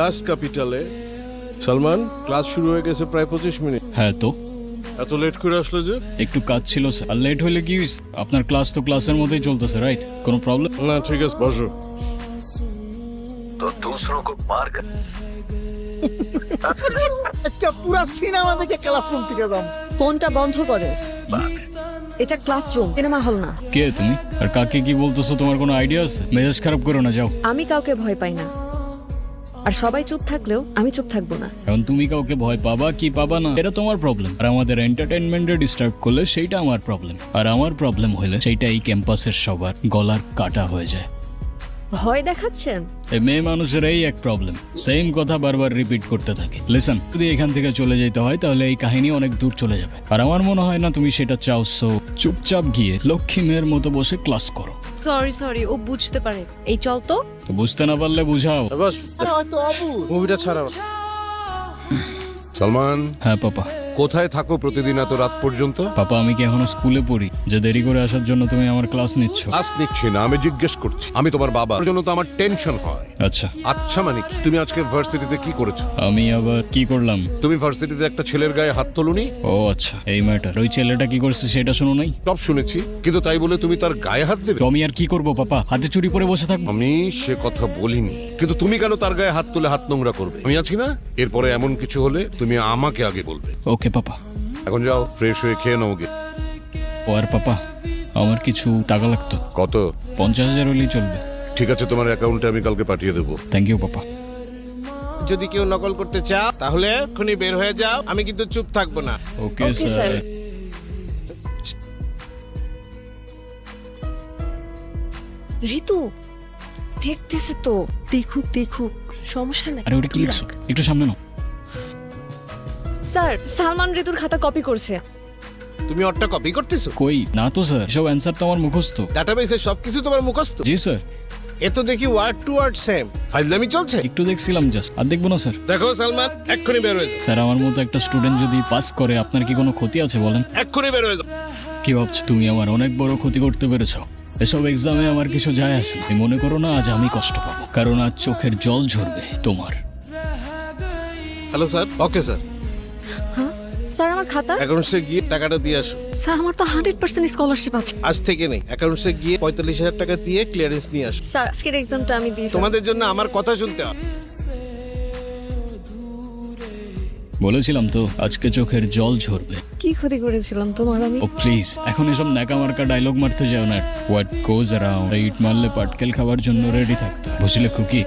Class ক্যাপিটালে Salman, class শুরু হয়ে গেছে প্রায় 25 মিনিট। হ্যাঁ তো এত লেট করে আসলে যে? একটু কাজ ছিল স্যার। আর লেট হলে কি হইছে? আপনার ক্লাস তো ক্লাসের মধ্যেই চলতেছে, রাইট? কোনো প্রবলেম? না ঠিক আছে, বসো। तो दूसरों को मार कर আজকে পুরো সিনেমা দেখে ক্লাসরুম থেকে যাম। ফোনটা বন্ধ করো। এটা ক্লাসরুম, সিনেমা হল না। কে তুমি? আর কাকে কি বলতেছো তোমার কোনো আইডিয়া আছে? মেজাজ খারাপ করো না, যাও। আমি কাউকে ভয় পাই না, আর সবাই চুপ থাকলেও আমি চুপ থাকবো না। এখন তুমি কাউকে ভয় পাবা কি পাবা না এটা তোমার প্রবলেম, আর আমাদের এন্টারটেইনমেন্টে ডিস্টার্ব করলে সেইটা আমার প্রবলেম, আর আমার প্রবলেম হলে সেইটা এই ক্যাম্পাসের সবার গলার কাটা হয়ে যায়। ভয় দেখাচ্ছেন? এই মেয়ে মানুষের এই এক প্রবলেম, সেম কথা বারবার রিপিট করতে থাকে। লিসন, যদি এখান থেকে চলে যেতে হয় তাহলে এই কাহিনী অনেক দূর চলে যাবে, আর আমার মনে হয় না তুমি সেটা চাও। সো চুপচাপ গিয়ে লক্ষ্মী মেয়ের মতো বসে ক্লাস করো। সরি ও বুঝতে পারে। এই চল তো। তো বুঝতে না পারলে বুঝাও। বাস, আরে হয়তো অবুঝ। মুভিটা ছাড়া। সালমান, হ্যাঁ পাপা। কোথায় থাকো প্রতিদিন এত রাত পর্যন্ত? পাপা, আমি কি এখনো স্কুলে পড়ি যে দেরি করে আসার জন্য তুমি আমার ক্লাস নিচ্ছ? ক্লাস নিচ্ছি না, আমি জিজ্ঞেস করছি। আমি তোমার বাবা, ওর জন্য তো আমার টেনশন হয়। আচ্ছা, আচ্ছা মানে কি? তুমি আজকে ভার্সিটিতে কি করেছো? আমি আবার কি করলাম? তুমি ভার্সিটিতে একটা ছেলের গায়ে হাত তোলনি? ও আচ্ছা, এই ম্যাটার। ওই ছেলেটা কি করছে সেটা শোনো নাই? সব শুনেছি, কিন্তু তাই বলে তুমি তার গায়ে হাত দেবে? তো আমি আর কি করবো পাপা? হাতে চুরি পরে বসে থাকবো? আমি সে কথা বলিনি, কিন্তু তুমি কেন তার গায়ে হাত তুলে হাত নোংরা করবে? আমি আছি না? এরপরে এমন কিছু হলে তুমি আমাকে আগে বলবে। ওকে পাপা। এখন যাও, ফ্রেশ হয়ে খেয়ে নাও গে। ও আর পাপা, আমার কিছু টাকা লাগতো। কত? 50,000 হলেই চলবে। ঠিক আছে, তোমার অ্যাকাউন্টে আমি কালকে পাঠিয়ে দেবো। থ্যাংক ইউ পাপা। যদি কেউ নকল করতে চাও তাহলে এখনই বের হয়ে যাও, আমি কিন্তু চুপ থাকবো না। ওকে Okay, স্যার। sir. ঋতু দেখতেছে তো। দেখুক সমস্যা নাই। আরে ওটা কি লিখছো? একটু সামনে নাও। স্যার, সালমান ঋতুর খাতা কপি করছে। তুমি ওরটা কপি করতেছো? কই না তো স্যার, সব অ্যান্সার তো আমার মুখস্থ। ডাটাবেসে সবকিছু তোমার মুখস্থ? জি স্যার। এ তো দেখি ওয়ার্ড টু ওয়ার্ড সেম। ফাইজলামি চলছে। একটু দেখছিলাম জাস্ট, আর দেখবো না স্যার। দেখো সালমান, এক্ষুনি বের হয়ে যাও। স্যার, আমার মতো একটা স্টুডেন্ট যদি পাস করে আপনার কি কোনো ক্ষতি আছে বলেন? এক্ষুনি বের হয়ে যাও। কি ভাবছো তুমি আমার অনেক বড় ক্ষতি করতে পেরেছো? এসব এক্সামে আমার কিছু যায় আসে না। তুমি মনে করো না আজ আমি কষ্ট পাবো, কারণ আজ চোখের জল ঝরবে তোমার। Hello sir. Okay sir, sir, আমার খাতা। অ্যাকাউন্টসে গিয়ে টাকাটা দিয়ে আসো। স্যার, আমার তো 100% স্কলারশিপ আছে। আজ থেকে নেই, অ্যাকাউন্টসে গিয়ে 45,000 টাকা দিয়ে ক্লিয়ারেন্স নিয়ে আসো। স্যার, আজকের এক্সামটা আমি দিয়েছি। তোমাদের জন্য আমার কথা শুনতে হবে। বলেছিলাম তো আজকে চোখের জল ঝরবে। কি ক্ষতি করেছিলাম তোমার আমি? ও প্লিজ, এখন এসব ন্যাকা মার্কা ডায়লগ মারতে যাও না। হোয়াট গোজ অ্যারাউন্ড, ইট মারলে পাটকেল খাওয়ার জন্য রেডি থাকতে, বুঝলে খুকি?